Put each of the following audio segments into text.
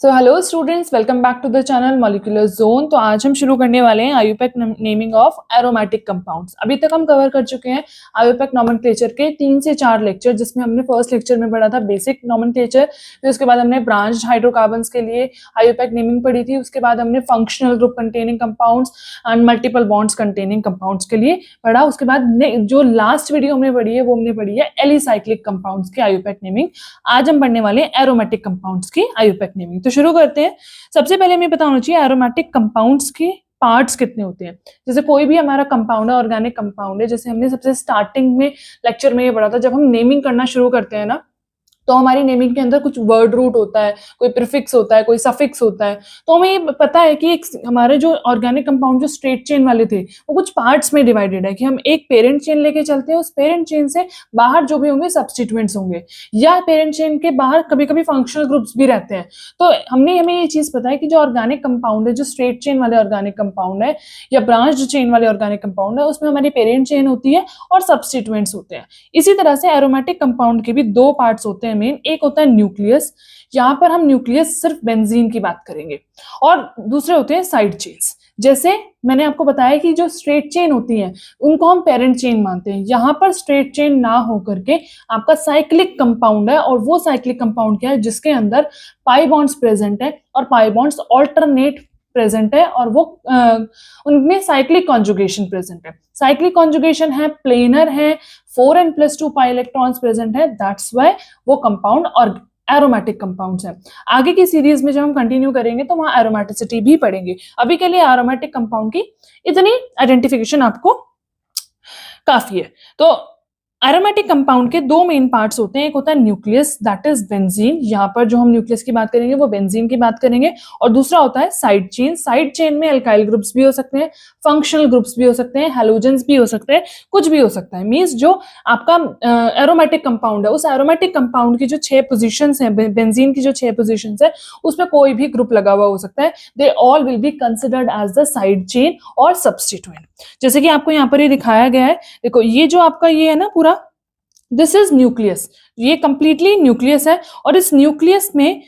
So hello students, welcome back to the channel molecular zone. तो आज हम शुरू करने वाले हैं IUPAC naming of aromatic compounds. अभी तक हम कवर कर चुके हैं आयुपैक नॉमेनक्लेचर के 3 से 4 लेक्चर, जिसमें हमने फर्स्ट लेक्चर में पढ़ा था बेसिक नॉमेनक्लेचर, फिर उसके बाद हमने ब्रांच्ड हाइड्रोकार्बन्स के लिए आयुपैक नेमिंग पढ़ी थी, उसके बाद हमने functional group containing compounds and multiple bonds containing compounds के लिए पढ़ा। उसके बाद जो लास्ट वीडियो हमने पढ़ी है वो हमने पढ़ी है एलिसाइक्लिक कंपाउंड्स की आयुपैक नेमिंग। आज हम पढ़ने वाले हैं एरोमेटिक कंपाउंड्स की आयुपैक नेमिंग। तो शुरू करते हैं। सबसे पहले हमें पता होना चाहिए एरोमेटिक कंपाउंड्स के पार्ट्स कितने होते हैं। जैसे कोई भी हमारा कंपाउंड है, ऑर्गेनिक कंपाउंड है, जैसे हमने सबसे स्टार्टिंग में लेक्चर में ये पढ़ा था, जब हम नेमिंग करना शुरू करते हैं ना, तो हमारी नेमिंग के अंदर कुछ वर्ड रूट होता है, कोई प्रीफिक्स होता है, कोई सफिक्स होता है। तो हमें ये पता है कि एक हमारे जो ऑर्गेनिक कंपाउंड जो स्ट्रेट चेन वाले थे वो कुछ पार्ट्स में डिवाइडेड है, कि हम एक पेरेंट चेन लेके चलते हैं, उस पेरेंट चेन से बाहर जो भी होंगे सब्स्टिट्यूएंट्स होंगे, या पेरेंट चेन के बाहर कभी कभी फंक्शनल ग्रुप्स भी रहते हैं। तो हमें ये चीज पता है कि जो ऑर्गेनिक कंपाउंड है, जो स्ट्रेट चेन वाले ऑर्गेनिक कंपाउंड है या ब्रांच्ड चेन वाले ऑर्गेनिक कंपाउंड है, उसमें हमारी पेरेंट चेन होती है और सब्स्टिट्यूएंट्स होते हैं। इसी तरह से एरोमेटिक कंपाउंड के भी दो पार्ट्स होते हैं मेन। एक होता है न्यूक्लियस, यहां पर हम न्यूक्लियस सिर्फ बेंजीन की बात करेंगे, और दूसरे होते हैं साइड चेन्स। जैसे मैंने आपको बताया कि जो स्ट्रेट चेन होती हैं उनको हम पेरेंट चेन मानते हैं। यहां पर स्ट्रेट चेन ना होकर के आपका साइक्लिक कंपाउंड है, और वो साइक्लिक कंपाउंड क्या है जिसके अंदर पाई बॉन्ड्स प्रेजेंट है और पाई बॉन्ड्स ऑल्टरनेट प्रेजेंट है, और वो उनमें साइक्लिक कॉन्जुगेशन प्रेजेंट है। साइक्लिक कॉन्जुगेशन है, प्लेनर है, 4n+2 पाई इलेक्ट्रॉन्स प्रेजेंट है, दैट्स व्हाई वो कंपाउंड और एरोमेटिक कंपाउंड्स हैं। आगे की सीरीज में जब हम कंटिन्यू करेंगे तो वहां एरोमेटिसिटी भी पढ़ेंगे। अभी के लिए एरोमेटिक कंपाउंड की इतनी आइडेंटिफिकेशन आपको काफी है। तो एरोमेटिक कंपाउंड के दो मेन पार्ट्स होते हैं। एक होता है न्यूक्लियस, दैट इज बेंजीन। यहाँ पर जो हम न्यूक्लियस की बात करेंगे वो बेंजीन की बात करेंगे। और दूसरा होता है साइड चेन। साइड चेन में अल्काइल ग्रुप्स भी हो सकते हैं, फंक्शनल ग्रुप्स भी हो सकते हैं, हैलोजेंस भी हो सकते हैं, कुछ भी हो सकता है। मींस जो आपका एरोमेटिक कंपाउंड है, उस एरोमेटिक कंपाउंड की जो 6 पोजीशंस हैं, बेंजीन की जो 6 पोजीशंस है, उसमें कोई भी ग्रुप लगा हुआ हो सकता है। They all will be considered as the side chain और सब्स्टिट्यूएंट। जैसे कि आपको यहाँ पर ये दिखाया गया है, देखो ये जो आपका ये है ना पूरा, दिस इज न्यूक्लियस। ये कंप्लीटली न्यूक्लियस है, और इस न्यूक्लियस में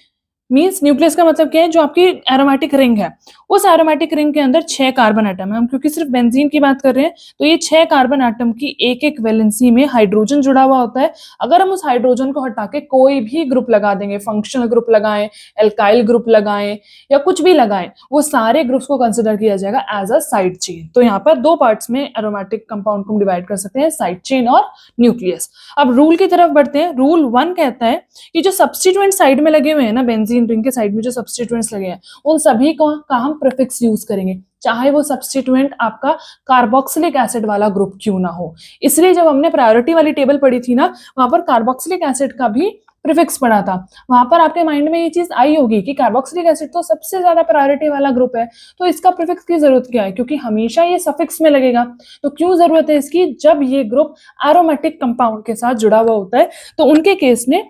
मींस न्यूक्लियस का मतलब क्या है, जो आपकी एरोमेटिक रिंग है, उस एरोमेटिक रिंग के अंदर 6 कार्बन एटम है। हम क्योंकि सिर्फ बेंजीन की बात कर रहे हैं, तो ये 6 कार्बन एटम की एक एक वैलेंसी में हाइड्रोजन जुड़ा हुआ होता है। अगर हम उस हाइड्रोजन को हटा के कोई भी ग्रुप लगा देंगे, फंक्शनल ग्रुप लगाएं, एल्काइल ग्रुप लगाएं या कुछ भी लगाएं, वो सारे ग्रुप्स को कंसिडर किया जाएगा एज अ साइड चेन। तो यहाँ पर दो पार्ट्स में एरोमेटिक कंपाउंड को हम डिवाइड कर सकते हैं, साइड चेन और न्यूक्लियस। अब रूल की तरफ बढ़ते हैं। रूल 1 कहता है कि जो सब्स्टिट्यूएंट साइड में लगे हुए हैं ना, बेंजीन रिंग के साइड में जो सब्स्टिट्यूएंट्स लगे हैं, उन सभी का हम प्रीफिक्स यूज करेंगे, चाहे वो सब्स्टिट्यूएंट आपका कार्बोक्सिलिक एसिड वाला ग्रुप क्यों ना हो। इसलिए जब हमने प्रायोरिटी वाली टेबल पढ़ी थी ना, वहां पर कार्बोक्सिलिक एसिड का भी प्रीफिक्स पढ़ा था। वहां पर आपके माइंड में ये चीज आई होगी कि कार्बोक्सिलिक एसिड तो सबसे ज्यादा प्रायोरिटी वाला ग्रुप है, तो इसका प्रीफिक्स की जरूरत क्या है, क्योंकि हमेशा ये सफिक्स में लगेगा। तो क्यों जरूरत है इसकी, जब ये ग्रुप एरोमेटिक कंपाउंड के साथ जुड़ा हुआ होता है तो उनके केस में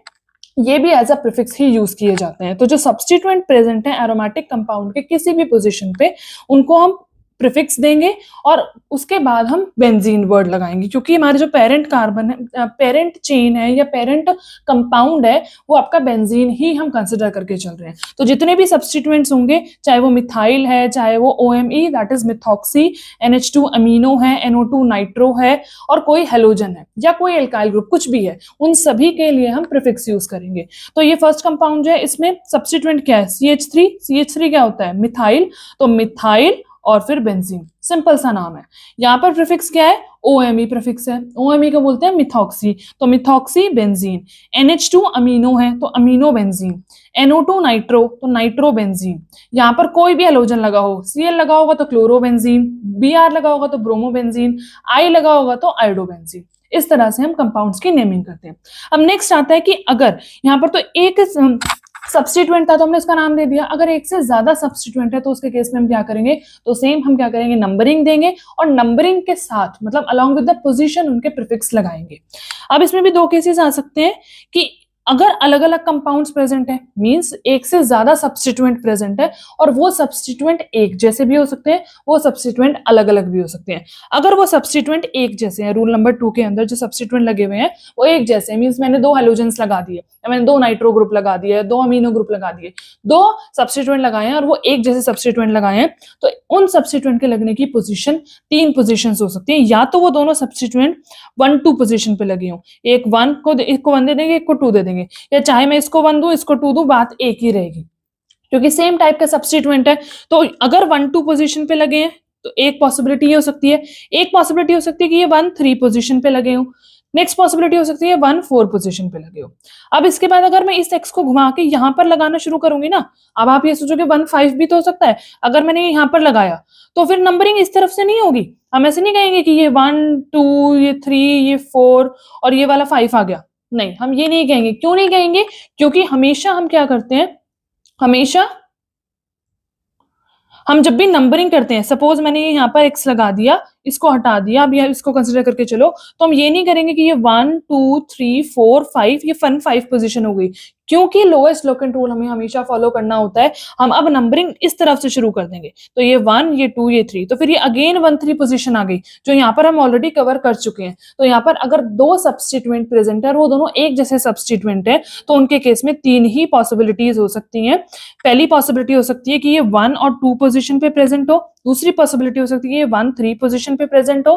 ये भी एज अ प्रीफिक्स ही यूज किए जाते हैं। तो जो सब्स्टिट्यूएंट प्रेजेंट है एरोमेटिक कंपाउंड के किसी भी पोजीशन पे, उनको हम प्रीफिक्स देंगे और उसके बाद हम बेंजीन वर्ड लगाएंगे, क्योंकि हमारे जो पेरेंट कार्बन है, पेरेंट चेन है या पेरेंट कंपाउंड है, वो आपका बेंजीन ही हम कंसिडर करके चल रहे हैं। तो जितने भी सब्स्टिट्यूएंट्स होंगे, चाहे वो मिथाइल है, चाहे वो OMe that is methoxy, NH2 amino है, NO2 नाइट्रो है, और कोई हेलोजन है या कोई एल्काइल ग्रुप कुछ भी है, उन सभी के लिए हम प्रीफिक्स यूज करेंगे। तो ये फर्स्ट कंपाउंड जो है, इसमें सब्स्टिट्यूएंट क्या है, CH3। CH3 क्या होता है, मिथाइल। तो मिथाइल और फिर बेंजीन, सिंपल सा नाम है। यहाँ पर प्रीफिक्स क्या है, OMe प्रीफिक्स है। OMe को बोलते हैं मिथॉक्सी, तो मिथॉक्सी बेंजीन। NH2 अमीनो है तो अमीनो बेंजीन। NO2 नाइट्रो तो नाइट्रो बेंजीन। यहाँ पर कोई भी हेलोजन लगा हो, Cl लगा होगा तो क्लोरो बेंजीन, Br लगा होगा तो ब्रोमो बेंजीन, I लगा होगा तो आयोडो बेंजीन। इस तरह से हम कंपाउंड्स की नेमिंग करते हैं। अब नेक्स्ट आता है कि अगर यहाँ पर तो एक सब्स्टिट्यूएंट था तो हमने उसका नाम दे दिया, अगर एक से ज्यादा सब्स्टिट्यूएंट है तो उसके केस में हम क्या करेंगे, तो सेम हम क्या करेंगे, नंबरिंग देंगे, और नंबरिंग के साथ मतलब अलोंग विद द पोजीशन उनके प्रीफिक्स लगाएंगे। अब इसमें भी दो केसेस आ सकते हैं कि अगर अलग अलग कंपाउंड्स प्रेजेंट है मींस एक से ज्यादा सब्स्टिट्यूएंट प्रेजेंट है और वो सब्स्टिट्यूएंट एक जैसे भी हो सकते हैं, वो सब्स्टिट्यूएंट अलग अलग भी हो सकते हैं। अगर वो सब्स्टिट्यूएंट एक जैसे हैं, रूल नंबर 2 के अंदर जो सब्स्टिट्यूएंट लगे हुए हैं वो एक जैसे हैं, मींस मैंने 2 हेलोजेंस लगा दिए, मैंने 2 नाइट्रो ग्रुप लगा दिए, 2 अमीनो ग्रुप लगा दिए, 2 सब्स्टिट्यूएंट लगाए हैं और वो एक जैसे सब्स्टिट्यूएंट लगाए हैं, तो उन सब्स्टिट्यूएंट के लगने की पोजीशन 3 पोजीशंस हो सकती है। या तो वो दोनों सब्स्टिट्यूएंट 1 2 पोजीशन पे लगे हों, एक 1 को एक को 1 दे देंगे, एक को 2 दे देंगे, या चाहे मैं इसको 1 दूं इसको 2 दूं, बात एक ही रहेगी क्योंकि सेम टाइप का सब्स्टिट्यूएंट है। तो अगर 1 2 पोजीशन पे लगे हैं तो एक पॉसिबिलिटी ये हो सकती है, एक पॉसिबिलिटी हो सकती है कि ये 1 3 पोजीशन पे लगे हों, नेक्स्ट पॉसिबिलिटी हो सकती है 1 4 पोजीशन पे लगे हो। अब इसके बाद अगर मैं इस एक्स को घुमा के यहां पर लगाना शुरू करूंगी ना, अब आप ये सोचोगे 1 5 भी तो हो सकता है, अगर मैंने यहां पर लगाया तो फिर नंबरिंग इस तरफ से नहीं होगी। हम ऐसे नहीं कहेंगे कि ये 1 2 ये 3 ये 4 और ये वाला 5 आ गया, नहीं हम ये नहीं कहेंगे। क्यों नहीं कहेंगे? क्योंकि हमेशा हम क्या करते हैं, हमेशा हम जब भी नंबरिंग करते हैं, सपोज मैंने यहाँ पर x लगा दिया, इसको हटा दिया, अब ये इसको कंसिडर करके चलो, तो हम ये नहीं करेंगे कि ये 1 2 3 4 5 ये 5 पोजीशन हो गई, क्योंकि लोएस्ट लोकेंट रूल हमें हमेशा फॉलो करना होता है। हम अब नंबरिंग इस तरफ से शुरू कर देंगे, तो ये 1 ये 2 ये 3, तो फिर ये अगेन 1 3 पोजीशन आ गई जो यहाँ पर हम ऑलरेडी कवर कर चुके हैं। तो यहाँ पर अगर 2 सब्स्टिट्यूएंट प्रेजेंट है और वो दोनों एक जैसे सब्स्टिट्यूएंट है तो उनके केस में 3 ही पॉसिबिलिटीज हो सकती हैं। पहली पॉसिबिलिटी हो सकती है कि ये 1 और 2 पोजीशन पे प्रेजेंट हो, दूसरी पॉसिबिलिटी हो सकती है ये 1 3 पोजीशन पे प्रेजेंट हो,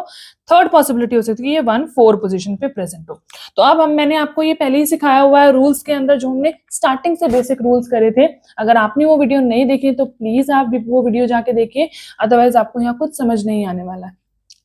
थर्ड पॉसिबिलिटी हो सकती है ये 1 4 पोजीशन पे प्रेजेंट हो। तो अब मैंने आपको ये पहले ही सिखाया हुआ है रूल्स के अंदर, जो हमने स्टार्टिंग से बेसिक रूल्स करे थे। अगर आपने वो वीडियो नहीं देखी तो प्लीज आप वो वीडियो जाके देखिए, अदरवाइज आपको यहाँ कुछ समझ नहीं आने वाला है।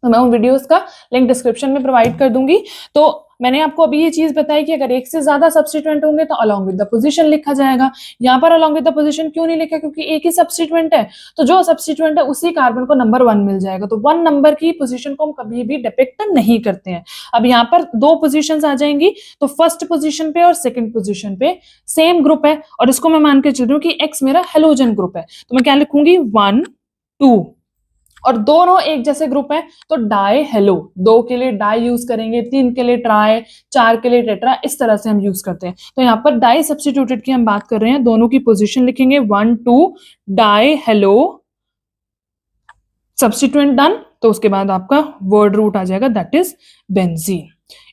तो मैं उन वीडियोस का लिंक डिस्क्रिप्शन में प्रोवाइड कर दूंगी। तो मैंने आपको अभी ये चीज बताई कि अगर एक से ज्यादा सब्स्टिट्यूएंट होंगे तो अलॉन्ग विद द पोजीशन लिखा जाएगा। यहाँ पर अलॉन्ग विद द पोजीशन क्यों नहीं लिखा? क्योंकि एक ही सब्स्टिट्यूएंट है, तो जो सब्स्टिट्यूएंट है उसी कार्बन को नंबर 1 मिल जाएगा, तो 1 नंबर की पोजीशन को हम कभी भी डिपिक्ट नहीं करते हैं। अब यहाँ पर 2 पोजीशंस आ जाएंगी, तो फर्स्ट पोजीशन पे और सेकंड पोजीशन पे सेम ग्रुप है और इसको मैं मान के चल रही हूँ कि एक्स मेरा हेलोजन ग्रुप है, तो मैं क्या लिखूंगी 1 2, और दोनों एक जैसे ग्रुप है तो डाई हेलो, 2 के लिए डाई यूज करेंगे, 3 के लिए ट्राई, 4 के लिए टेट्रा, इस तरह से हम यूज करते हैं। तो यहाँ पर डाई सब्स्टिट्यूटेड की हम बात कर रहे हैं, दोनों की पोजीशन लिखेंगे 1 2 डाई हेलो, सब्स्टिट्यूएंट डन, तो उसके बाद आपका वर्ड रूट आ जाएगा दैट इज बेंजीन।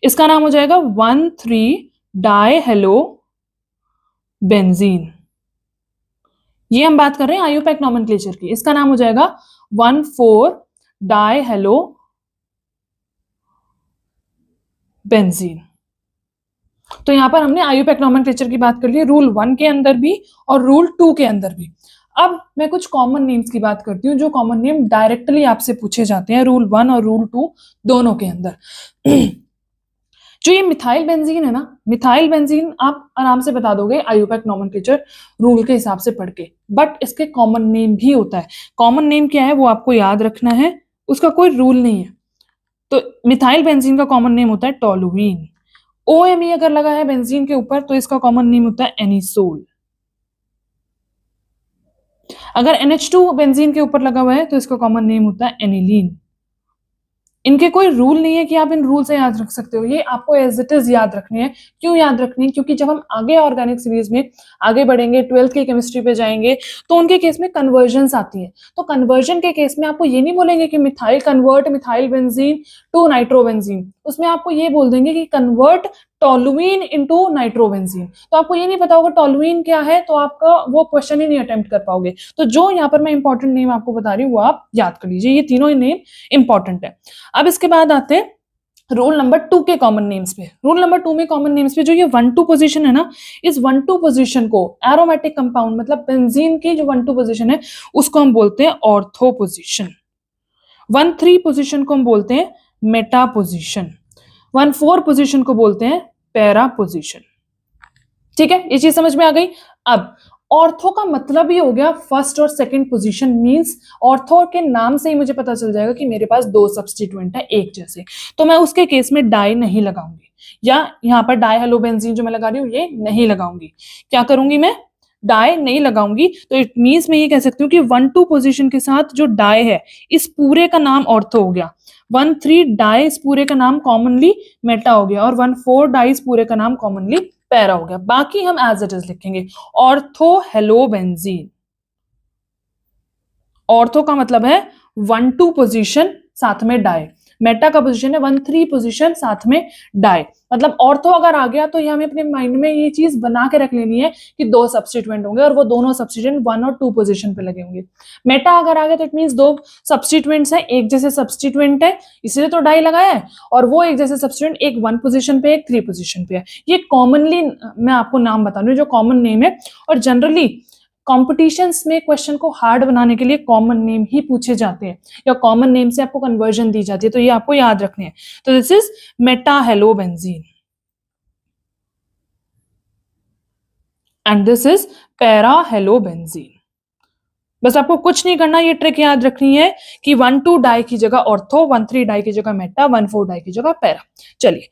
इसका नाम हो जाएगा 1 3 डाई हेलो बेंजीन। ये हम बात कर रहे हैं आईयूपैक नॉमेनक्लेचर की, इसका नाम हो जाएगा 1 4 डाई हेलो बेंजीन। तो यहां पर हमने आईयूपैक नॉमेनक्लेचर की बात कर ली, रूल 1 के अंदर भी और रूल 2 के अंदर भी। अब मैं कुछ कॉमन नेम्स की बात करती हूँ, जो कॉमन नेम डायरेक्टली आपसे पूछे जाते हैं रूल 1 और रूल 2 दोनों के अंदर। जो ये मिथाइल बेंजीन है ना, मिथाइल बेंजीन आप आराम से बता दोगे आईयूपैक नॉमेनक्लेचर रूल के हिसाब से पढ़ के, बट इसके कॉमन नेम भी होता है। कॉमन नेम क्या है वो आपको याद रखना है, उसका कोई रूल नहीं है। तो मिथाइल बेंजीन का कॉमन नेम होता है टोलुइन। OMe अगर लगा है बेंजीन के ऊपर तो इसका कॉमन नेम होता है एनिसोल। अगर NH2 बेंजीन के ऊपर लगा हुआ है तो इसका कॉमन नेम होता है एनिलीन। इनके कोई रूल नहीं है कि आप इन रूल से याद रख सकते हो, ये आपको एज इट इज याद रखनी है। क्यों याद रखनी है? क्योंकि जब हम आगे ऑर्गेनिक सीरीज में आगे बढ़ेंगे, 12th की केमिस्ट्री पे जाएंगे, तो उनके केस में कन्वर्जन्स आती है। तो कन्वर्जन के केस में आपको ये नहीं बोलेंगे कि methyl convert methyl benzene to nitrobenzene, उसमें आपको ये बोल देंगे कि कन्वर्ट टोलुइन इनटू नाइट्रोबेंजीन। तो आपको ये नहीं पता होगा टोलुइन क्या है, तो आपका वो क्वेश्चन ही नहीं अटेम्प्ट कर पाओगे। तो जो यहाँ पर मैं इंपॉर्टेंट नेम आपको बता रही हूँ वो आप याद कर लीजिए, ये तीनों ही नेम इंपॉर्टेंट है। अब इसके बाद आते हैं रूल नंबर 2 के कॉमन नेम्स पे। रूल नंबर 2 में कॉमन नेम्स पे जो ये 1 2 पोजीशन है ना, इस 1 2 पोजीशन को एरोमेटिक कंपाउंड मतलब बेंजीन की जो 1 2 पोजीशन है उसको हम बोलते हैं ऑर्थो पोजीशन। 1 3 पोजीशन को हम बोलते हैं मेटा पोजीशन, 1 4 पोजीशन को बोलते हैं पैरा पोजीशन। ठीक है, ये चीज समझ में आ गई। अब ऑर्थो का मतलब ही हो गया फर्स्ट और सेकंड पोजीशन, मींस ऑर्थो के नाम से ही मुझे पता चल जाएगा कि मेरे पास 2 सब्स्टिट्यूएंट है एक जैसे, तो मैं उसके केस में डाई नहीं लगाऊंगी, या यहाँ पर डाई हेलो बेंजीन जो मैं लगा रही हूँ ये नहीं लगाऊंगी। क्या करूंगी मैं? डाई नहीं लगाऊंगी। तो इट मींस मैं ये कह सकती हूँ कि 1 2 पोजीशन के साथ जो डाई है इस पूरे का नाम ऑर्थो हो गया, 1 3 डाई इस पूरे का नाम कॉमनली मेटा हो गया, और 1 4 डाई इस पूरे का नाम कॉमनली पैरा हो गया, बाकी हम एज इट इज लिखेंगे। ऑर्थो हेलोबेंजीन, ऑर्थो का मतलब है 1-2 पोजीशन साथ में डाई, मेटा का पोजीशन है 1-3 पोजीशन साथ में डाई। मतलब ऑर्थो अगर आ गया तो ये हमें अपने माइंड में ये चीज बना के रख लेनी है कि 2 सब्स्टिट्यूएंट होंगे और वो दोनों सब्स्टिट्यूएंट 1 और 2 पोजीशन पे लगे होंगे। मेटा अगर आ गया तो इट मींस 2 सब्स्टिट्यूएंट्स है, एक जैसे सब्स्टिट्यूएंट है इसलिए तो डाई लगाया है, और वो एक जैसे सब्स्टिट्यूएंट एक 1 पोजीशन पे एक 3 पोजीशन पे है। ये कॉमनली मैं आपको नाम बता रही हूँ जो कॉमन नेम है, और जनरली कॉम्पिटिशन्स में क्वेश्चन को हार्ड बनाने के लिए कॉमन नेम ही पूछे जाते हैं या कॉमन नेम से आपको कन्वर्जन दी जाती है, तो ये आपको याद रखने हैं। तो this is meta halobenzene and this is para halobenzene. बस आपको कुछ नहीं करना, ये ट्रिक याद रखनी है कि 1-2 डाई की जगह ऑर्थो, 1-3 डाई की जगह मेटा, 1-4 डाई की जगह पैरा। चलिए,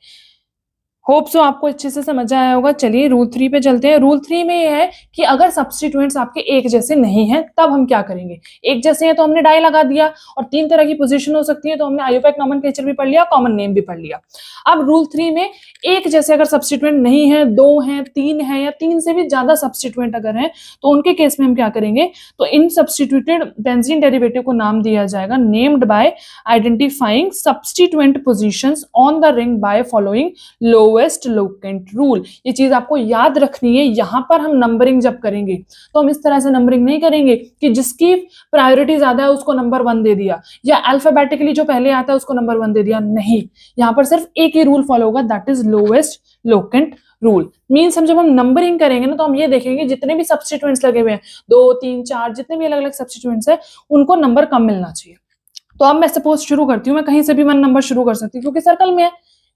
होप सो आपको अच्छे से समझ आया होगा। चलिए रूल 3 पे चलते हैं। रूल 3 में ये है कि अगर सब्स्टिट्यूएंट्स आपके एक जैसे नहीं हैं तब हम क्या करेंगे। एक जैसे हैं तो हमने डाई लगा दिया, और 3 तरह की पोजीशन हो सकती है तो हमने आयुपैक नॉमेनक्लेचर भी पढ़ लिया, कॉमन नेम भी पढ़ लिया। अब रूल 3 में एक जैसे अगर सब्स्टिट्यूएंट नहीं है, 2 हैं, 3 है या 3 से भी ज्यादा सब्स्टिट्यूएंट अगर हैं तो उनके केस में हम क्या करेंगे, तो इन सब्स्टिट्यूटेड बेंजीन डेरिवेटिव को नाम दिया जाएगा named by identifying substituent positions on the ring by following lowest locant rule. ये चीज आपको याद रखनी है। यहां पर हम नंबरिंग जब करेंगे तो हम इस तरह से नंबरिंग नहीं करेंगे कि जिसकी प्रायोरिटी ज्यादा है उसको नंबर 1 दे दिया, या अल्फाबेटिकली जो पहले आता है उसको नंबर 1 दे दिया। नहीं, यहां पर सिर्फ एक ही रूल फॉलो होगा, that is lowest locant rule. Means हम जब हम नंबरिंग करेंगे ना तो हम ये देखेंगे जितने भी सब्स्टिट्यूएंट्स लगे हुए हैं, 2, 3, 4 जितने भी अलग अलग सब्स्टिट्यूएंट्स है उनको नंबर कम मिलना चाहिए। तो अब मैं सपोज शुरू करती हूँ, मैं कहीं से भी 1 नंबर शुरू कर सकती हूँ क्योंकि सर्कल में है,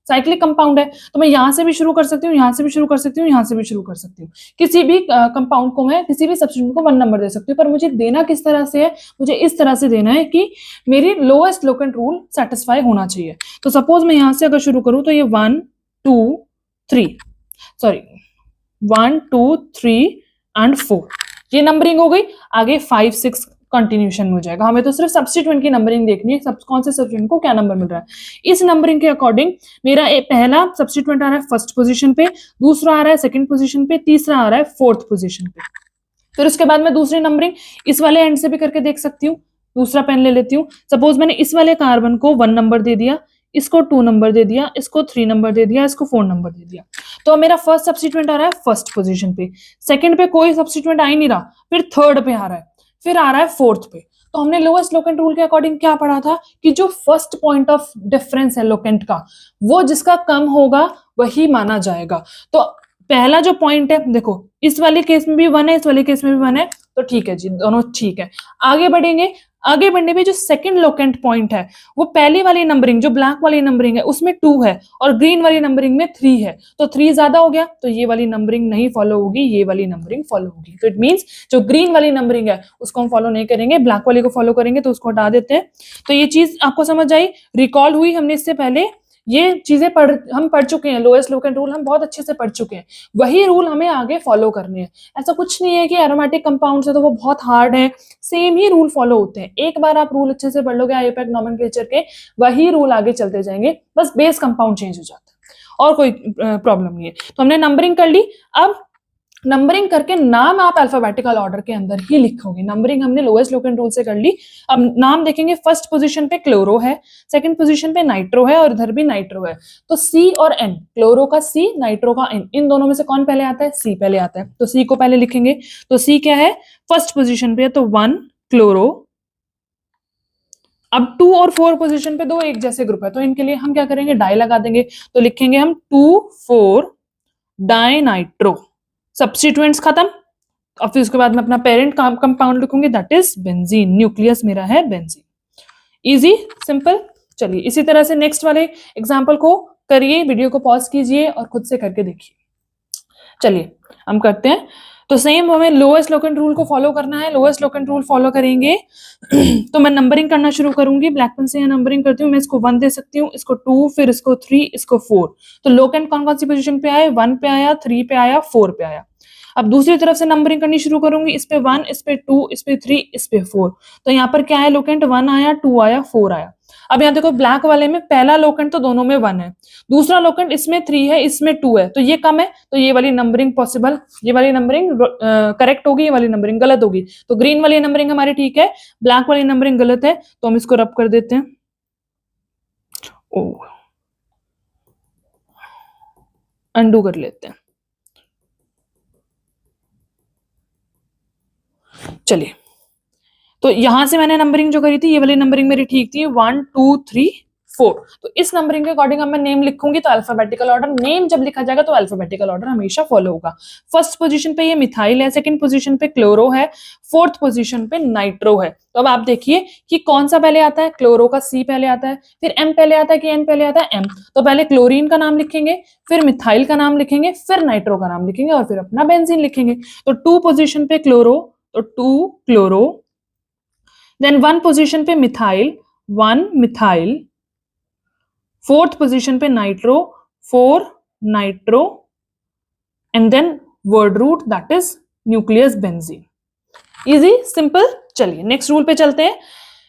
साइक्लिक कंपाउंड है, तो मैं यहां से भी शुरू कर सकती हूँ, यहां से भी शुरू कर सकती हूँ, यहां से भी शुरू कर सकती हूँ। किसी भी कंपाउंड को मैं किसी भी सब्स्टिट्यूएंट को 1 नंबर दे सकती हूँ, पर मुझे देना किस तरह से है, मुझे इस तरह से देना है कि मेरी लोएस्ट लोकेंट रूल सेटिस्फाई होना चाहिए। तो सपोज मैं यहां से अगर शुरू करूं तो ये 1, 2, 3 सॉरी 1, 2, 3 एंड 4 ये नंबरिंग हो गई। आगे 5, 6 कंटिन्यूशन हो जाएगा। हमें तो सिर्फ सब्स्टिट्यूएंट की नंबरिंग देखनी है, कौन से सब्स्टिट्यूएंट को क्या नंबर मिल रहा है। इस नंबरिंग के अकॉर्डिंग मेरा पहला सब्स्टिट्यूएंट आ रहा है फर्स्ट पोजीशन पे, दूसरा आ रहा है सेकंड पोजीशन पे, तीसरा आ रहा है फोर्थ पोजीशन पे। फिर उसके बाद मैं दूसरी नंबरिंग इस वाले एंड से भी करके देख सकती हूँ। दूसरा पेन ले लेती हूँ। सपोज मैंने इस वाले कार्बन को 1 नंबर दे दिया, इसको 2 नंबर दे दिया, इसको 3 नंबर दे दिया, इसको 4 नंबर दे दिया, तो मेरा फर्स्ट सब्स्टिट्यूएंट आ रहा है फर्स्ट पोजीशन पे, सेकंड पे कोई सब्स्टिट्यूएंट आ ही नहीं रहा, फिर थर्ड पे आ रहा है, फिर आ रहा है फोर्थ पे। तो हमने लोएस्ट लोकेंट रूल के अकॉर्डिंग क्या पढ़ा था कि जो फर्स्ट पॉइंट ऑफ डिफरेंस है लोकेंट का, वो जिसका कम होगा वही माना जाएगा। तो पहला जो पॉइंट है, देखो इस वाले केस में भी 1 है, इस वाले केस में भी 1 है, तो ठीक है जी, दोनों ठीक है। आगे बढ़ेंगे, आगे बढ़ने में जो सेकंड लोकेंट पॉइंट है वो पहली वाली नंबरिंग जो ब्लैक वाली नंबरिंग है उसमें 2 है और ग्रीन वाली नंबरिंग में 3 है, तो 3 ज्यादा हो गया, तो ये वाली नंबरिंग नहीं फॉलो होगी, ये वाली नंबरिंग फॉलो होगी। तो इट मींस जो ग्रीन वाली नंबरिंग है उसको हम फॉलो नहीं करेंगे, ब्लैक वाली को फॉलो करेंगे, तो उसको हटा देते हैं। तो ये चीज आपको समझ आई, रिकॉल हुई। हमने इससे पहले ये चीजें हम पढ़ चुके हैं, लोएस्ट लोकेंट रूल हम बहुत अच्छे से पढ़ चुके हैं, वही रूल हमें आगे फॉलो करने हैं। ऐसा कुछ नहीं है कि एरोमेटिक कंपाउंड्स है तो वो बहुत हार्ड है, सेम ही रूल फॉलो होते हैं। एक बार आप रूल अच्छे से पढ़ लोगे आयुपैक नॉमेनक्लेचर के, वही रूल आगे चलते जाएंगे, बस बेस कंपाउंड चेंज हो जाता है और कोई प्रॉब्लम नहीं है। तो हमने नंबरिंग कर ली। अब नंबरिंग करके नाम आप अल्फाबेटिकल ऑर्डर के अंदर ही लिखोगे। नंबरिंग हमने लोएस्ट लोकेंट रूल से कर ली। अब नाम देखेंगे, फर्स्ट पोजीशन पे क्लोरो है, सेकंड पोजीशन पे नाइट्रो है और इधर भी नाइट्रो है, तो सी और एन, क्लोरो का सी, नाइट्रो का एन, इन दोनों में से कौन पहले आता है, सी पहले आता है, तो सी को पहले लिखेंगे। तो सी क्या है, फर्स्ट पोजीशन पे है, तो 1 क्लोरो। अब 2 और 4 पोजीशन पे 2 एक जैसे ग्रुप है, तो इनके लिए हम क्या करेंगे, डाई लगा देंगे, तो लिखेंगे हम 2,4 डाइनाइट्रो। सब्स्टिट्यूएंट्स खत्म। और फिर उसके बाद मैं अपना पेरेंट कंपाउंड लिखूंगी, दैट इज बेंजीन, न्यूक्लियस मेरा है बेंजीन। Easy, simple. चलिए इसी तरह से नेक्स्ट वाले एग्जांपल को करिए, वीडियो को पॉज कीजिए और खुद से करके देखिए। चलिए हम करते हैं। तो सेम हमें लोएस्ट लोकेंट रूल को फॉलो करना है। लोएस्ट लोकेंट रूल फॉलो करेंगे तो मैं नंबरिंग करना शुरू करूंगी। ब्लैक पेन से यहाँ नंबरिंग करती हूँ। मैं इसको 1 दे सकती हूँ, इसको 2, फिर इसको 3, इसको 4। तो लोकेंट कौन कौन सी पोजीशन पे आए, 1 पे आया, 3 पे आया, 4 पे आया। अब दूसरी तरफ से नंबरिंग करनी शुरू करूंगी। इस पे 1, इस पे 2, इस पे 3, इस पे 4। तो यहाँ पर क्या है, लोकेंट 1 आया, 2 आया, 4 आया। अब यहाँ देखो ब्लैक वाले में पहला लोकेंट तो दोनों में 1 है, दूसरा लोकेंट इसमें 3 है, इसमें 2 है, तो ये कम है, तो ये वाली नंबरिंग पॉसिबल, ये वाली नंबरिंग करेक्ट होगी, ये वाली नंबरिंग गलत होगी। तो ग्रीन वाली नंबरिंग हमारी ठीक है, ब्लैक वाली नंबरिंग गलत है, तो हम इसको रब कर देते हैं। अंडू कर लेते हैं। चलिए, तो यहां से मैंने नंबरिंग जो करी थी, ये वाली नंबरिंग मेरी ठीक थी, 1 2 3 4। तो इस नंबरिंग के अकॉर्डिंग अब मैं नेम लिखूंगी तो अल्फाबेटिकल ऑर्डर, नेम जब लिखा जाएगा तो अल्फाबेटिकल ऑर्डर हमेशा फॉलो होगा। फर्स्ट पोजीशन पे ये मिथाइल है, सेकंड पोजीशन पे क्लोरो है, फोर्थ पोजीशन पे नाइट्रो है। तो अब आप देखिए कि कौन सा पहले आता है, क्लोरो का सी पहले आता है, फिर एम पहले आता है कि एन पहले आता है, एम। तो पहले क्लोरीन का नाम लिखेंगे, फिर मिथाइल का नाम लिखेंगे, फिर नाइट्रो का नाम लिखेंगे और फिर अपना बेंजीन लिखेंगे। तो 2 पोजीशन पे क्लोरो, तो 2 क्लोरो, देन 1 पोजीशन पे मिथाइल, 1 मिथाइल, फोर्थ पोजीशन पे nitro, 4 nitro, and then word root that is nucleus benzene. Easy, simple. चलिए नेक्स्ट रूल पे चलते हैं।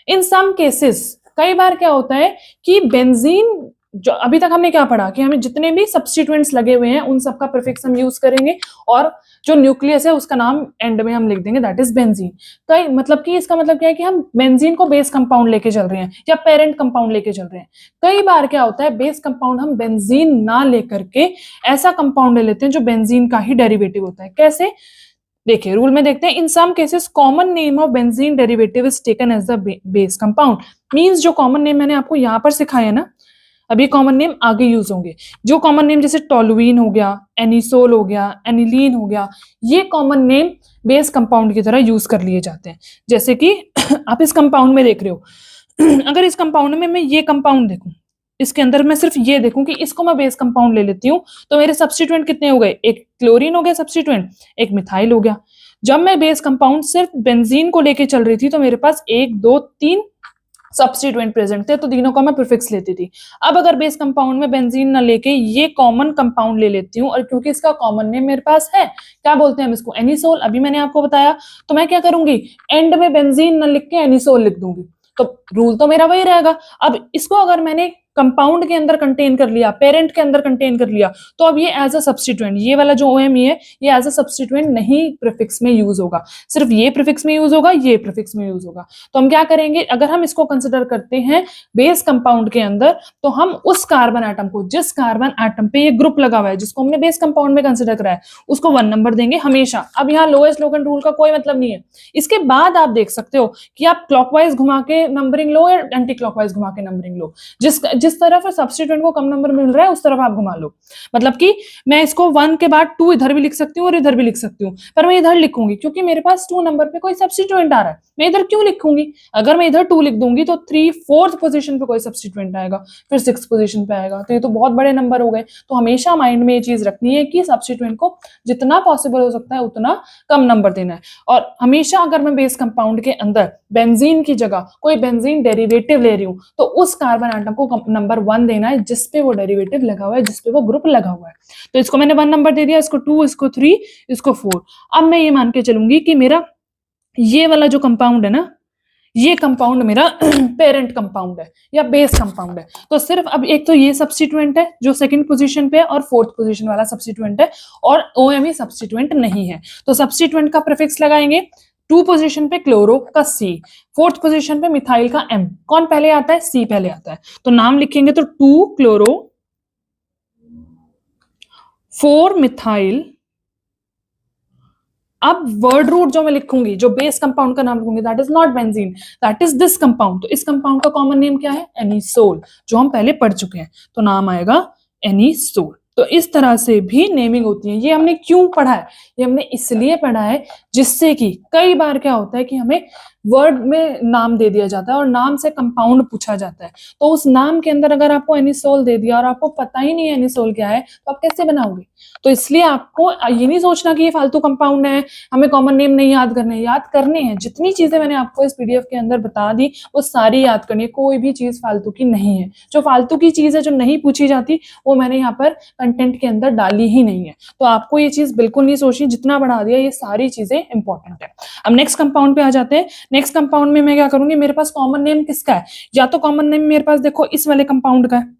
इन सम केसेस, कई बार क्या होता है कि बेंजीन, जो अभी तक हमने क्या पढ़ा कि हमें जितने भी सब्स्टिट्यूएंट्स लगे हुए हैं उन सबका प्रीफिक्स हम यूज करेंगे और जो न्यूक्लियस है उसका नाम एंड में हम लिख देंगे दैट इज बेंजीन। कई मतलब कि इसका मतलब क्या है कि हम बेंजीन को बेस कंपाउंड लेके चल रहे हैं या पेरेंट कंपाउंड लेके चल रहे हैं। कई बार क्या होता है बेस कंपाउंड हम बेंजीन ना लेकर के ऐसा कंपाउंड ले लेते हैं जो बेंजीन का ही डेरिवेटिव होता है। कैसे, देखिए रूल में देखते हैं। In some cases common name of benzene derivative is taken as the base compound. Means जो कॉमन नेम मैंने आपको यहाँ पर सिखाया है ना, अब ये कॉमन नेम आगे यूज होंगे। जो कॉमन नेम जैसे टोलुइन हो गया, एनिसोल हो गया, एनिलीन हो गया, ये कॉमन नेम बेस कंपाउंड की तरह यूज कर लिए जाते हैं। जैसे कि आप इस कंपाउंड में देख रहे हो, अगर इस कंपाउंड में मैं ये कंपाउंड देखूं, इसके अंदर मैं सिर्फ ये देखूं कि इसको मैं बेस कंपाउंड ले लेती हूं, तो मेरे सब्स्टिट्यूएंट कितने हो गए, एक क्लोरीन हो गया सब्स्टिट्यूएंट, एक मिथाइल हो गया। जब मैं बेस कंपाउंड सिर्फ बेंजीन को लेके चल रही थी तो मेरे पास 1 2 3 सब्स्टिट्यूएंट प्रेजेंट थे, तो तीनों का मैं प्रीफिक्स लेती थी। अब अगर बेस कंपाउंड में बेंजीन ना लेके ये कॉमन कंपाउंड ले लेती हूँ, और क्योंकि इसका कॉमन नेम मेरे पास है, क्या बोलते हैं हम इसको, एनिसोल, अभी मैंने आपको बताया, तो मैं क्या करूंगी, एंड में बेंजीन ना लिख के एनिसोल लिख दूंगी। तो रूल तो मेरा वही रहेगा। अब इसको अगर मैंने कंपाउंड के अंदर कंटेन कर लिया, पेरेंट के अंदर कंटेन कर लिया, तो अब ये एज अ सब्स्टिट्यूएंट, ये वाला जो OMe है ये एज अ सब्स्टिट्यूएंट नहीं प्रीफिक्स में यूज होगा, सिर्फ ये प्रीफिक्स में यूज होगा, ये प्रीफिक्स में यूज होगा। तो हम क्या करेंगे, अगर हम इसको कंसिडर करते हैं बेस कंपाउंड के अंदर, तो हम उस कार्बन एटम को, जिस कार्बन एटम पे ये ग्रुप लगा हुआ है, जिसको हमने बेस कंपाउंड में कंसिडर करा है, उसको 1 नंबर देंगे हमेशा। अब यहाँ लोएस्ट लोकेंट रूल का कोई मतलब नहीं है। इसके बाद आप देख सकते हो कि आप क्लॉकवाइज घुमा के नंबरिंग लो या एंटी क्लॉकवाइज घुमा के नंबरिंग लो, जिस तरफ सब्स्टिट्यूएंट को कम नंबर मिल रहा है उस तरफ आप घुमा लो। मतलब कि मैं इसको 1 के बाद 2 इधर भी लिख सकती हूँ और इधर भी लिख सकती हूँ, पर मैं इधर लिखूंगी क्योंकि मेरे पास 2 नंबर पे कोई सब्स्टिट्यूएंट आ रहा है। मैं इधर क्यों लिखूंगी, अगर मैं इधर 2 लिख दूंगी तो 3 4th पोजीशन पे कोई सब्स्टिट्यूएंट आएगा, फिर 6th पोजीशन पे आएगा, तो ये तो बहुत बड़े नंबर हो गए। तो हमेशा माइंड में ये चीज रखनी है कि सब्स्टिट्यूएंट को जितना पॉसिबल हो सकता है उतना कम नंबर देना है। और हमेशा अगर मैं बेस कंपाउंड के अंदर बेंजीन की जगह कोई बेंजीन डेरिवेटिव ले रही हूँ, तो उस कार्बन एटम को नंबर 1 देना है जिसपे वो डेरिवेटिव लगा हुआ है, जिसपे वो ग्रुप लगा हुआ है। तो इसको मैंने 1 नंबर दे दिया, इसको 2, इसको 3, इसको 4। अब मैं ये मान के चलूंगी कि मेरा ये वाला जो कंपाउंड है ना, ये कंपाउंड मेरा पेरेंट कंपाउंड है या बेस कंपाउंड है। तो सिर्फ अब एक तो ये सब्स्टिट्यूएंट है जो 2nd पोजीशन पे है और 4th पोजीशन वाला सब्स्टिट्यूएंट है, और OMe सब्स्टिट्यूएंट नहीं है। तो सब्स्टिट्यूएंट का प्रीफिक्स लगाएंगे। 2 पोजीशन पे क्लोरो का C, 4th पोजीशन पे मिथाइल का M। कौन पहले आता है, C पहले आता है, तो नाम लिखेंगे तो 2 क्लोरो, 4 मिथाइल। अब वर्ड रूट जो मैं लिखूंगी, जो बेस कंपाउंड का नाम लिखूंगी, that is not benzene, that is this compound. तो इस कंपाउंड का कॉमन नेम क्या है, एनिसोल, जो हम पहले पढ़ चुके हैं, तो नाम आएगा एनिसोल। तो इस तरह से भी नेमिंग होती है। ये हमने क्यों पढ़ा है, ये हमने इसलिए पढ़ा है जिससे कि कई बार क्या होता है कि हमें वर्ड में नाम दे दिया जाता है और नाम से कंपाउंड पूछा जाता है, तो उस नाम के अंदर अगर आपको एनिसोल दे दिया और आपको पता ही नहीं है एनिसोल क्या है, तो आप कैसे बनाओगे। तो इसलिए आपको ये नहीं सोचना कि ये फालतू कंपाउंड है, हमें कॉमन नेम नहीं याद करने हैं। जितनी चीजें मैंने आपको इस PDF के अंदर बता दी वो सारी याद करनी है, कोई भी चीज फालतू की नहीं है। जो फालतू की चीज है, जो नहीं पूछी जाती, वो मैंने यहाँ पर कंटेंट के अंदर डाली ही नहीं है। तो आपको ये चीज बिल्कुल नहीं सोचनी, जितना बढ़ा दिया ये सारी चीजें लिए इंपॉर्टेंट है। अब नेक्स्ट कंपाउंड पे आ जाते हैं। नेक्स्ट कंपाउंड में मैं क्या करूंगी, मेरे पास कॉमन नेम किसका है, या तो कॉमन नेम मेरे पास देखो इस वाले कंपाउंड का है,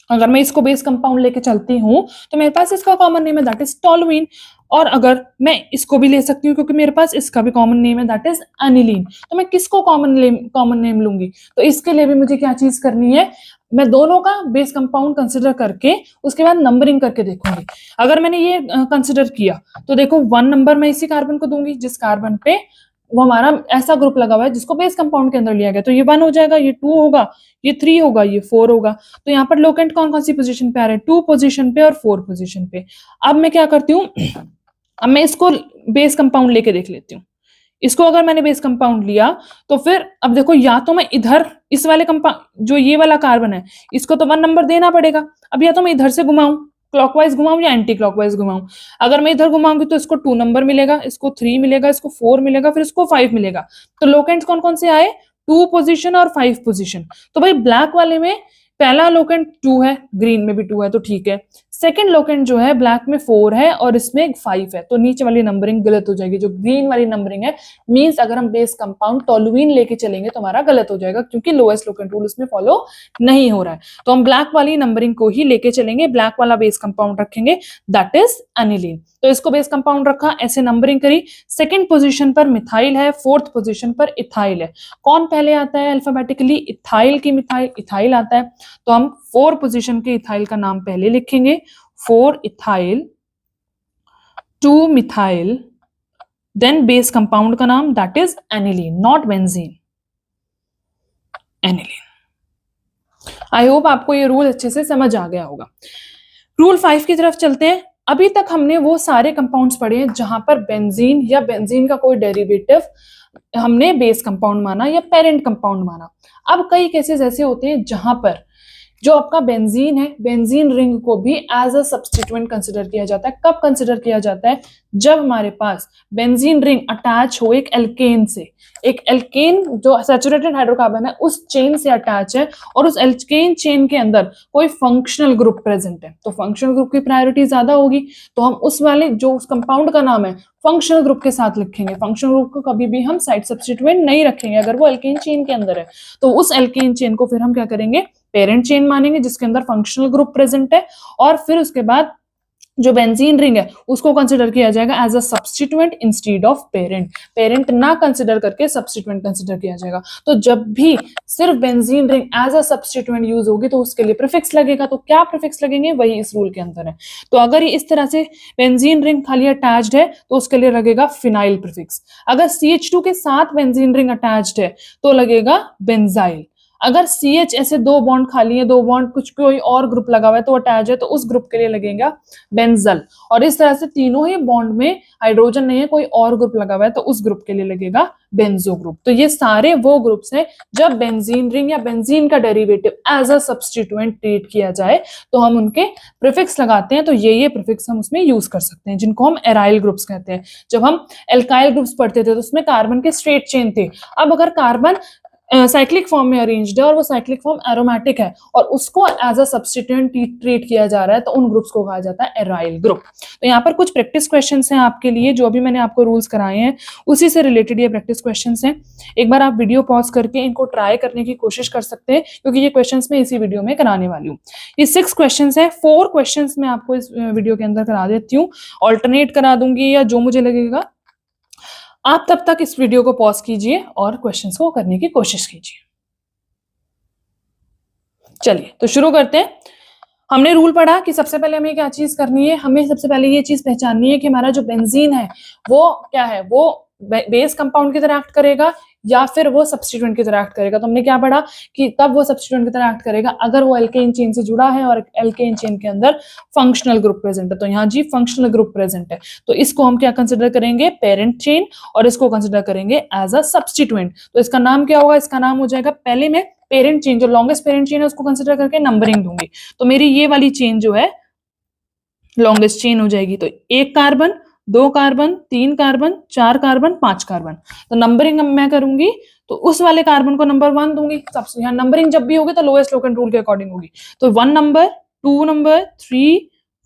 अगर मैं इसको बेस कंपाउंड लेके चलती हूँ तो मेरे पास इसका कॉमन नेम है दैट इज टोलुइन, और अगर मैं इसको भी ले सकती हूँ क्योंकि मेरे पास इसका भी कॉमन नेम है दैट इज एनिलीन, तो मैं किसको कॉमन नेम लूंगी, तो इसके लिए भी मुझे क्या चीज करनी है, मैं दोनों का बेस कंपाउंड कंसिडर करके उसके बाद नंबरिंग करके देखूंगी। अगर मैंने ये कंसिडर किया तो देखो 1 नंबर मैं इसी कार्बन को दूंगी जिस कार्बन पे वो हमारा ऐसा ग्रुप लगा हुआ है जिसको बेस कंपाउंड के अंदर लिया गया, तो ये 1 हो जाएगा, ये 2 होगा, ये 3 होगा, ये 4 होगा। तो यहाँ पर लोकेंट कौन कौन सी पोजीशन पे आ रहे हैं, 2 पोजीशन पे और 4 पोजीशन पे। अब मैं क्या करती हूँ, अब मैं इसको बेस कंपाउंड लेके देख लेती हूँ। इसको अगर मैंने बेस कंपाउंड लिया तो फिर अब देखो या तो मैं इधर इस वाले कंपाउंड जो ये वाला कार्बन है इसको तो 1 नंबर देना पड़ेगा, अब या तो मैं इधर से घुमाऊं, क्लॉकवाइज घुमाऊं या एंटी क्लॉकवाइज घुमाऊं। अगर मैं इधर घुमाऊंगी तो इसको 2 नंबर मिलेगा, इसको 3 मिलेगा, इसको 4 मिलेगा, फिर इसको 5 मिलेगा। तो लोकेंट्स कौन कौन से आए, 2 पोजीशन और 5 पोजीशन। तो भाई ब्लैक वाले में पहला लोकेंट 2 है, ग्रीन में भी 2 है तो ठीक है। सेकंड लोकेंट जो है ब्लैक में 4 है और इसमें 5 है, तो नीचे वाली नंबरिंग गलत हो जाएगी। जो ग्रीन वाली नंबरिंग है मींस अगर हम बेस कंपाउंड टोलुइन लेके चलेंगे तो हमारा गलत हो जाएगा क्योंकि लोएस्ट लोकेंट रूल इसमें फॉलो नहीं हो रहा है। तो हम ब्लैक वाली नंबरिंग को ही लेके चलेंगे, ब्लैक वाला बेस कंपाउंड रखेंगे दैट इज एनिलीन। तो इसको बेस कंपाउंड रखा, ऐसे नंबरिंग करी। सेकंड पोजीशन पर मिथाइल है, फोर्थ पोजीशन पर इथाइल है। कौन पहले आता है अल्फाबेटिकली, इथाइल की मिथाइल, इथाइल आता है, तो हम 4 पोजीशन के इथाइल का नाम पहले लिखेंगे, 4 ethyl, 2 methyl, then base compound का नाम that is aniline, not benzene, aniline. I hope आपको ये रूल अच्छे से समझ आ गया होगा। रूल 5 की तरफ चलते हैं। अभी तक हमने वो सारे कंपाउंड्स पढ़े हैं जहां पर बेंजीन या बेंजीन का कोई डेरिवेटिव हमने बेस कंपाउंड माना या पेरेंट कंपाउंड माना। अब कई केसेस ऐसे होते हैं जहां पर जो आपका बेंजीन है, बेंजीन रिंग को भी एज अ सब्स्टिट्यूएंट कंसिडर किया जाता है। कब कंसिडर किया जाता है, जब हमारे पास बेंजीन रिंग अटैच हो एक एल्केन से, एक एल्केन जो सैचुरेटेड हाइड्रोकार्बन है उस चेन से अटैच है और उस एल्केन चेन के अंदर कोई फंक्शनल ग्रुप प्रेजेंट है, तो फंक्शनल ग्रुप की प्रायोरिटी ज्यादा होगी, तो हम उस वाले जो उस कंपाउंड का नाम है फंक्शनल ग्रुप के साथ लिखेंगे। फंक्शनल ग्रुप को कभी भी हम साइड सब्स्टिट्यूएंट नहीं रखेंगे अगर वो एल्केन चेन के अंदर है, तो उस एल्केन चेन को फिर हम क्या करेंगे, पेरेंट चेन मानेंगे जिसके अंदर फंक्शनल ग्रुप प्रेजेंट है, और फिर उसके बाद जो बेंजीन रिंग है उसको कंसिडर किया जाएगा as a substituent instead of parent. Parent ना कंसिडर करके सब्स्टिट्यूएंट कंसिडर किया जाएगा। तो जब भी सिर्फ benzene ring as a substituent use होगी तो उसके लिए प्रीफिक्स लगेगा। तो क्या प्रीफिक्स लगेंगे, वही इस रूल के अंदर है। तो अगर ये इस तरह से बेंजीन रिंग खाली अटैच्ड है तो उसके लिए लगेगा फिनाइल प्रीफिक्स। अगर CH2 के साथ बेंजीन रिंग अटैच्ड है तो लगेगा बेंजाइल। अगर CH ऐसे 2 बॉन्ड खाली है, 2 बॉन्ड कुछ कोई और ग्रुप लगा हुआ है तो अटैच है तो उस ग्रुप के लिए लगेगा बेंजल। और इस तरह से तीनों ही बॉन्ड में हाइड्रोजन नहीं है, कोई और ग्रुप लगा हुआ है तो उस ग्रुप के लिए लगेगा बेंजो ग्रुप। तो ये सारे वो ग्रुप्स हैं जब बेंजीन रिंग या बेंजीन का derivative as a substituent treat किया जाए तो हम उनके प्रीफिक्स लगाते हैं। तो ये प्रीफिक्स हम उसमें यूज कर सकते हैं जिनको हम एराइल ग्रुप्स कहते हैं। जब हम एल्काइल ग्रुप्स पढ़ते थे तो उसमें कार्बन के स्ट्रेट चेन थे। अब अगर कार्बन साइक्लिक फॉर्म में अरेंज्ड है और वो साइक्लिक फॉर्म एरोमेटिक है और उसको एज अ सब्स्टिट्यूएंट ट्रीट किया जा रहा है तो उन ग्रुप्स को कहा जाता है एराइल ग्रुप। तो यहाँ पर कुछ प्रैक्टिस क्वेश्चंस हैं आपके लिए, जो अभी मैंने आपको रूल्स कराए हैं उसी से रिलेटेड ये प्रैक्टिस क्वेश्चंस हैं। एक बार आप वीडियो पॉज करके इनको ट्राई करने की कोशिश कर सकते हैं क्योंकि ये क्वेश्चंस मैं इसी वीडियो में कराने वाली हूँ। ये 6 क्वेश्चंस है, 4 क्वेश्चंस मैं आपको इस वीडियो के अंदर करा देती हूँ, ऑल्टरनेट करा दूंगी या जो मुझे लगेगा। आप तब तक इस वीडियो को पॉज कीजिए और क्वेश्चंस को करने की कोशिश कीजिए। चलिए तो शुरू करते हैं। हमने रूल पढ़ा कि सबसे पहले हमें क्या चीज करनी है, हमें सबसे पहले ये चीज पहचाननी है कि हमारा जो बेंजीन है वो क्या है, वो बेस कंपाउंड की तरह एक्ट करेगा या फिर वो सब्स्टिट्यूएंट की तरह एक्ट करेगा। तो हमने क्या पढ़ा कि तब वो सब्स्टिट्यूएंट की तरह एक्ट करेगा अगर वो एल्केन चेन से जुड़ा है और एल्केन चेन के अंदर फंक्शनल ग्रुप प्रेजेंट है। तो यहाँ जी फंक्शनल ग्रुप प्रेजेंट है तो इसको हम क्या कंसिडर करेंगे, पेरेंट चेन, और इसको कंसिडर करेंगे एज अ सब्स्टिट्यूएंट। तो इसका नाम क्या होगा, इसका नाम हो जाएगा, पहले मैं पेरेंट चेन जो लॉन्गेस्ट पेरेंट चेन है उसको कंसिडर करके नंबरिंग दूंगी। तो मेरी ये वाली चेन जो है लॉन्गेस्ट चेन हो जाएगी। तो 1 carbon, 2 carbon, 3 carbon, 4 carbon, 5 carbon. तो नंबरिंग मैं करूंगी तो उस वाले कार्बन को नंबर 1 दूंगी। सबसे यहाँ नंबरिंग जब भी होगी तो लोएस्ट लोकेंट रूल के अकॉर्डिंग होगी। तो 1 नंबर, 2 नंबर, 3,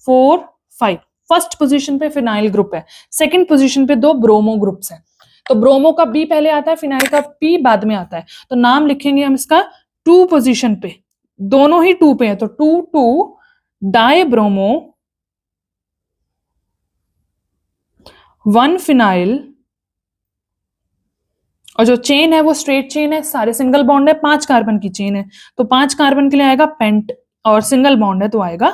4, 5, फर्स्ट पोजीशन पे फिनाइल ग्रुप है, सेकंड पोजीशन पे दो ब्रोमो ग्रुप्स हैं। तो ब्रोमो का बी पहले आता है, फिनाइल का पी बाद में आता है। तो नाम लिखेंगे हम इसका 2 पोजीशन पे, दोनों ही 2 पे है, तो 2 डाई ब्रोमो 1 फिनाइल, और जो चेन है वो स्ट्रेट चेन है, सारे सिंगल बॉन्ड है, 5 कार्बन की चेन है, तो 5 कार्बन के लिए आएगा पेंट, और सिंगल बॉन्ड है तो आएगा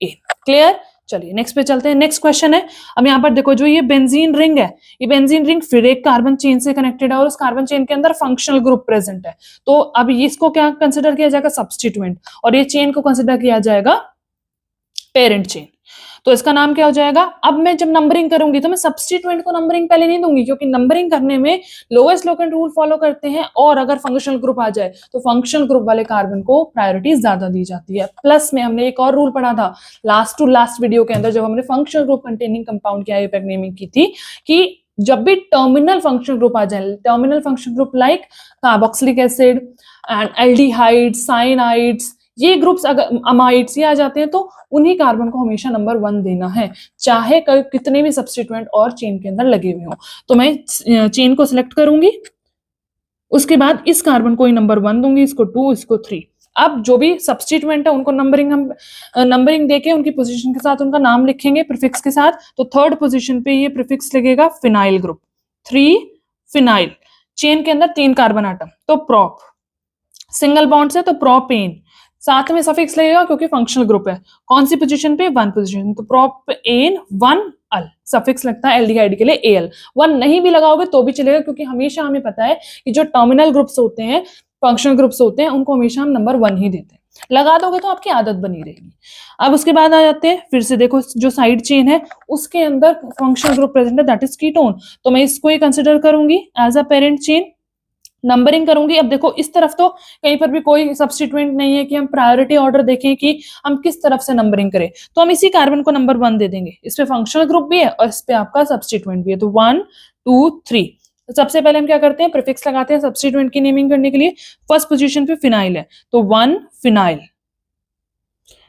एन। क्लियर? चलिए नेक्स्ट पे चलते हैं। नेक्स्ट क्वेश्चन है, अब यहाँ पर देखो जो ये बेंजीन रिंग है, ये बेंजीन रिंग फिर एक कार्बन चेन से कनेक्टेड है और उस कार्बन चेन के अंदर फंक्शनल ग्रुप प्रेजेंट है। तो अब इसको क्या कंसिडर किया जाएगा? सब्स्टिट्यूएंट, और ये चेन को कंसिडर किया जाएगा पेरेंट चेन। तो इसका नाम क्या हो जाएगा? अब मैं जब नंबरिंग करूंगी तो मैं सब्स्टिट्यूएंट को नंबरिंग पहले नहीं दूंगी, क्योंकि नंबरिंग करने में लोएस्ट लोकेंट रूल फॉलो करते हैं, और अगर फंक्शनल ग्रुप आ जाए तो फंक्शनल ग्रुप वाले कार्बन को प्रायोरिटी ज्यादा दी जाती है। प्लस में हमने एक और रूल पढ़ा था लास्ट टू लास्ट वीडियो के अंदर, जब हमने फंक्शनल ग्रुप कंटेनिंग कंपाउंड की आईयूपैक नेमिंग की थी, कि जब भी टर्मिनल फंक्शनल ग्रुप आ जाए, terminal functional group like carboxylic acid and aldehydes, cyanides, ये ग्रुप्स अगर अमाइड्स ये आ जाते हैं, तो उन्हीं कार्बन को हमेशा नंबर 1 देना है, चाहे कितने भी सब्स्टिट्यूएंट और चेन के अंदर लगे हुए हो। तो मैं चेन को सिलेक्ट करूंगी, उसके बाद इस कार्बन को ही नंबर 1 दूंगी, इसको 2, इसको 3। अब जो भी सब्स्टिट्यूएंट है उनको नंबरिंग देके उनकी पोजीशन के साथ उनका नाम लिखेंगे प्रीफिक्स के साथ। तो थर्ड पोजीशन पे ये प्रीफिक्स लगेगा फिनाइल ग्रुप, 3 फिनाइल। चेन के अंदर 3 कार्बन आटम, तो प्रोप, सिंगल बॉन्ड से तो प्रोपेन, साथ में सफिक्स लगेगा क्योंकि फंक्शनल ग्रुप है। कौन सी पोजीशन पे? 1 पोजीशन, तो प्रोपेन 1 अल, सफिक्स लगता है एल्डिहाइड के लिए एल। 1 नहीं भी लगाओगे तो भी चलेगा, क्योंकि हमेशा हमें पता है कि जो टर्मिनल ग्रुप्स होते हैं, फंक्शनल ग्रुप्स होते हैं, उनको हमेशा हम नंबर 1 ही देते हैं। लगा दोगे तो आपकी आदत बनी रहेगी। अब उसके बाद आ जाते हैं, फिर से देखो जो साइड चेन है उसके अंदर फंक्शनल ग्रुप प्रेजेंट है, दैट इज कीटोन, तो मैं इसको ही कंसिडर करूंगी as a parent chain. Numbering करूंगी। अब देखो इस तरफ तो कहीं पर भी कोई सब्स्टिट्यूएंट नहीं है कि हम प्रायोरिटी ऑर्डर देखें कि हम किस तरफ से नंबरिंग करें, तो हम इसी कार्बन को नंबर 1 दे देंगे। इस पे फंक्शनल ग्रुप भी है और इस पे आपका सब्स्टिट्यूएंट भी है, तो 1 2 3। तो सबसे पहले हम क्या करते हैं? प्रीफिक्स लगाते हैं सब्स्टिट्यूएंट की नेमिंग करने के लिए। फर्स्ट पोजीशन पे फिनाइल है तो 1 फिनाइल,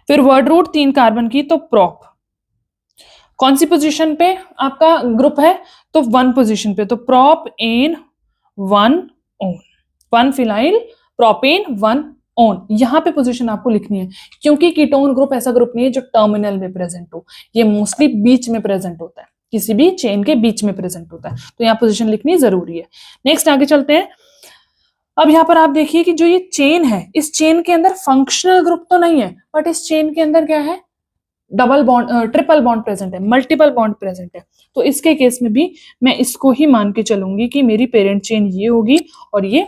फिर वर्ड रूट 3 कार्बन की तो प्रोप। कौन सी पोजीशन पे आपका ग्रुप है? तो 1 पोजीशन पे, तो propan 1 one, 1 phenyl propane 1 one. यहां पे पोजीशन आपको लिखनी है, क्योंकि कीटोन ग्रुप ऐसा ग्रुप नहीं है जो टर्मिनल में प्रेजेंट हो, ये मोस्टली बीच में प्रेजेंट होता है, किसी भी चेन के बीच में प्रेजेंट होता है, तो यहाँ पोजीशन लिखनी जरूरी है। नेक्स्ट आगे चलते हैं। अब यहाँ पर आप देखिए कि जो ये चेन है, इस चेन के अंदर फंक्शनल ग्रुप तो नहीं है, बट इस चेन के अंदर क्या है? Double bond, triple bond present है, मल्टीपल बॉन्ड प्रेजेंट है। तो इसके केस में भी मैं इसको ही मान के चलूंगी कि मेरी पेरेंट चेन ये होगी और ये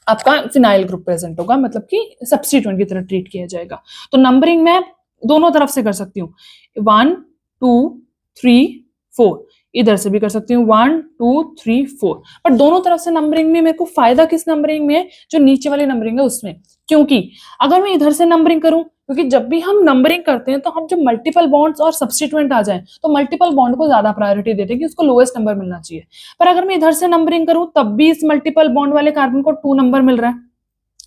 आपका फिनाइल ग्रुप प्रेजेंट होगा, मतलब कि सब्स्टिट्यूएंट की तरह ट्रीट किया जाएगा। तो नंबरिंग मैं दोनों तरफ से कर सकती हूँ, 1 2 3 4, इधर से भी कर सकती हूँ 1 2 3 4। बट दोनों तरफ से नंबरिंग में मेरे को फायदा किस नंबरिंग में है? जो नीचे वाली नंबरिंग है उसमें, क्योंकि अगर मैं इधर से नंबरिंग करूं, क्योंकि जब भी हम नंबरिंग करते हैं तो हम जब मल्टीपल बॉन्ड्स और सब्स्टिट्यूएंट आ जाए तो मल्टीपल बॉन्ड को ज्यादा प्रायोरिटी देते हैं कि उसको लोएस्ट नंबर मिलना चाहिए। पर अगर मैं इधर से नंबरिंग करूं तब भी इस मल्टीपल बॉन्ड वाले कार्बन को 2 नंबर मिल रहा है,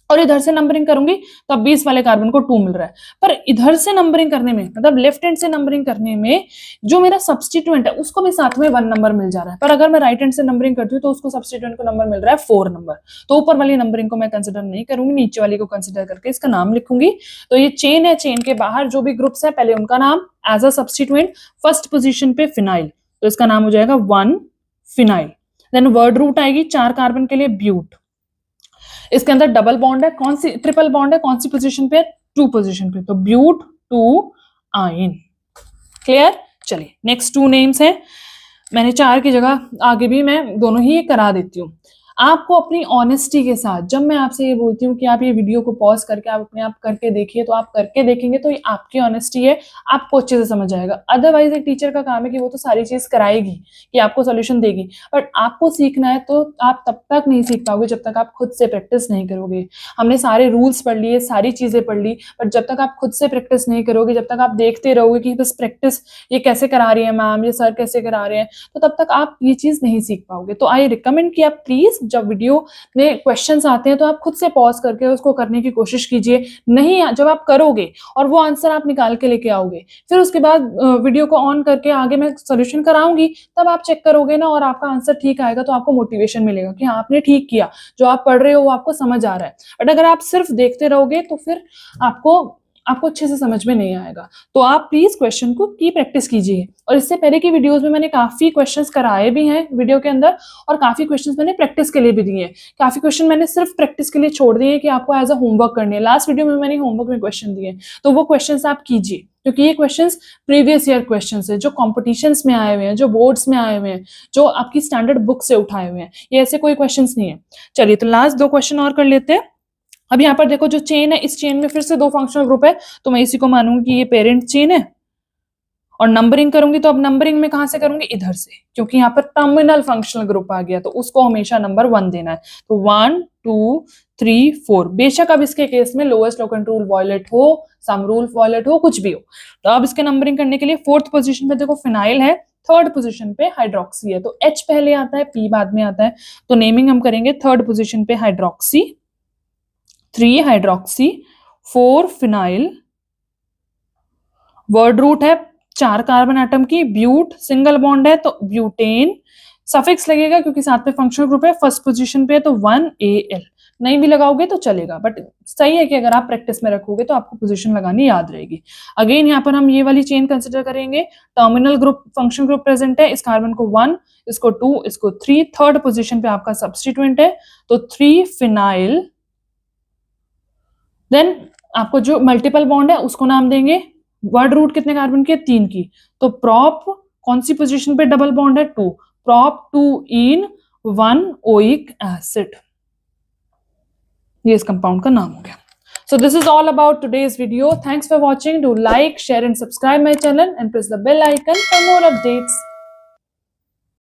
और इधर से नंबरिंग करूंगी तब भी इस वाले कार्बन को 2 मिल रहा है। पर इधर से नंबरिंग करने में, मतलब लेफ्ट हैंड से नंबरिंग करने में, जो मेरा सब्स्टिट्यूएंट है उसको भी साथ में 1 नंबर मिल जा रहा है। पर अगर मैं राइट हैंड से नंबरिंग करती हूँ तो उसको सब्स्टिट्यूएंट को नंबर मिल रहा है 4 नंबर। तो ऊपर वाली नंबरिंग को मैं कंसिडर नहीं करूंगी, नीचे वाली को कंसिडर करके इसका नाम लिखूंगी। तो ये चेन है, चेन के बाहर जो भी ग्रुप्स है पहले उनका नाम as a substituent. First position पे फिनाइल, तो इसका नाम हो जाएगा 1 फिनाइल। देन वर्ड रूट आएगी 4 कार्बन के लिए ब्यूट, इसके अंदर डबल बॉन्ड है, कौन सी? ट्रिपल बॉन्ड है, कौन सी पोजीशन पे? 2 पोजीशन पे, तो ब्यूट 2 आइन। क्लियर? चलिए नेक्स्ट 2 नेम्स हैं, मैंने 4 की जगह आगे भी मैं दोनों ही करा देती हूँ। आपको अपनी ऑनेस्टी के साथ, जब मैं आपसे ये बोलती हूँ कि आप ये वीडियो को पॉज करके आप अपने आप करके देखिए, तो आप करके देखेंगे तो ये आपकी ऑनेस्टी है, आपको अच्छे से समझ आएगा। अदरवाइज एक टीचर का काम है कि वो तो सारी चीज कराएगी, कि आपको सॉल्यूशन देगी, बट आपको सीखना है तो आप तब तक नहीं सीख पाओगे जब तक आप खुद से प्रैक्टिस नहीं करोगे। हमने सारे रूल्स पढ़ लिए, सारी चीजें पढ़ ली, बट जब तक आप खुद से प्रैक्टिस नहीं करोगे, जब तक आप देखते रहोगे कि बस प्रैक्टिस ये कैसे करा रही है मैम, ये सर कैसे करा रहे हैं, तो तब तक आप ये चीज नहीं सीख पाओगे। तो आई रिकमेंड कि आप प्लीज जब वीडियो में क्वेश्चंस आते हैं तो आप खुद से पॉज करके उसको करने की कोशिश कीजिए। नहीं, जब आप करोगे और वो आंसर आप निकाल के लेके आओगे, फिर उसके बाद वीडियो को ऑन करके आगे मैं सॉल्यूशन कराऊंगी, तब आप चेक करोगे ना और आपका आंसर ठीक आएगा तो आपको मोटिवेशन मिलेगा कि हाँ आपने ठीक किया, जो आप पढ़ रहे हो वो आपको समझ आ रहा है। बट अगर आप सिर्फ देखते रहोगे तो फिर आपको अच्छे से समझ में नहीं आएगा। तो आप प्लीज क्वेश्चन को की प्रैक्टिस कीजिए। और इससे पहले की वीडियोस में मैंने काफी क्वेश्चंस कराए भी हैं वीडियो के अंदर, और काफी क्वेश्चंस मैंने प्रैक्टिस के लिए भी दिए हैं। काफी क्वेश्चन मैंने सिर्फ प्रैक्टिस के लिए छोड़ दिए कि आपको एज अ होमवर्क करने हैं। लास्ट वीडियो में मैंने होमवर्क में क्वेश्चन दिए, तो वो क्वेश्चंस आप कीजिए, क्योंकि ये क्वेश्चंस प्रीवियस ईयर क्वेश्चंस है, जो कॉम्पिटिशन्स में आए हुए हैं, जो बोर्ड्स में आए हुए हैं, जो आपकी स्टैंडर्ड बुक से उठाए हुए हैं। ये ऐसे कोई क्वेश्चंस नहीं है। चलिए, तो लास्ट 2 क्वेश्चन और कर लेते हैं। अब यहाँ पर देखो, जो चेन है, इस चेन में फिर से 2 फंक्शनल ग्रुप है, तो मैं इसी को मानूंगी कि ये पेरेंट चेन है। और नंबरिंग करूंगी तो अब नंबरिंग में कहां से करूंगी, इधर से, क्योंकि यहाँ पर टर्मिनल फंक्शनल ग्रुप आ गया, तो उसको हमेशा नंबर 1 देना है। तो 1 2 3 4। बेशक अब इसके केस में लोएस्ट लोकेंट रूल वॉयलेट हो, सम रूल वॉयलेट हो, कुछ भी हो। तो अब इसके नंबरिंग करने के लिए 4th पोजीशन पे देखो फिनाइल है, 3rd पोजीशन पे हाइड्रोक्सी है। तो H पहले आता है, P बाद में आता है। तो नेमिंग हम करेंगे 3rd पोजीशन पे hydroxy, 3 hydroxy, 4 phenyl. Word root है 4 कार्बन एटम की, ब्यूट सिंगल बॉन्ड है तो ब्यूटेन। सफिक्स लगेगा क्योंकि साथ में फंक्शनल ग्रुप है, फर्स्ट पोजीशन पे है तो 1AL। नहीं भी लगाओगे तो चलेगा, बट सही है कि अगर आप प्रैक्टिस में रखोगे तो आपको पोजीशन लगानी याद रहेगी। अगेन यहाँ पर हम ये वाली चेन कंसिडर करेंगे। Terminal group function group present है, इस कार्बन को 1, इसको 2, इसको 3। 3rd पोजीशन पे आपका सब्स्टिट्यूएंट है, तो 3 फिनाइल। देन आपको जो मल्टीपल बॉन्ड है उसको नाम देंगे, वर्ड रूट कितने कार्बन की है, 3 की। तो प्रॉप कौन सी पोजीशन पे डबल बॉन्ड है, 2, प्रॉप 2 इन 1 ओइक एसिड। ये इस कंपाउंड का नाम हो गया। So this is all about today's video. Thanks for watching. Do like, share and subscribe my channel and press the bell icon for more updates.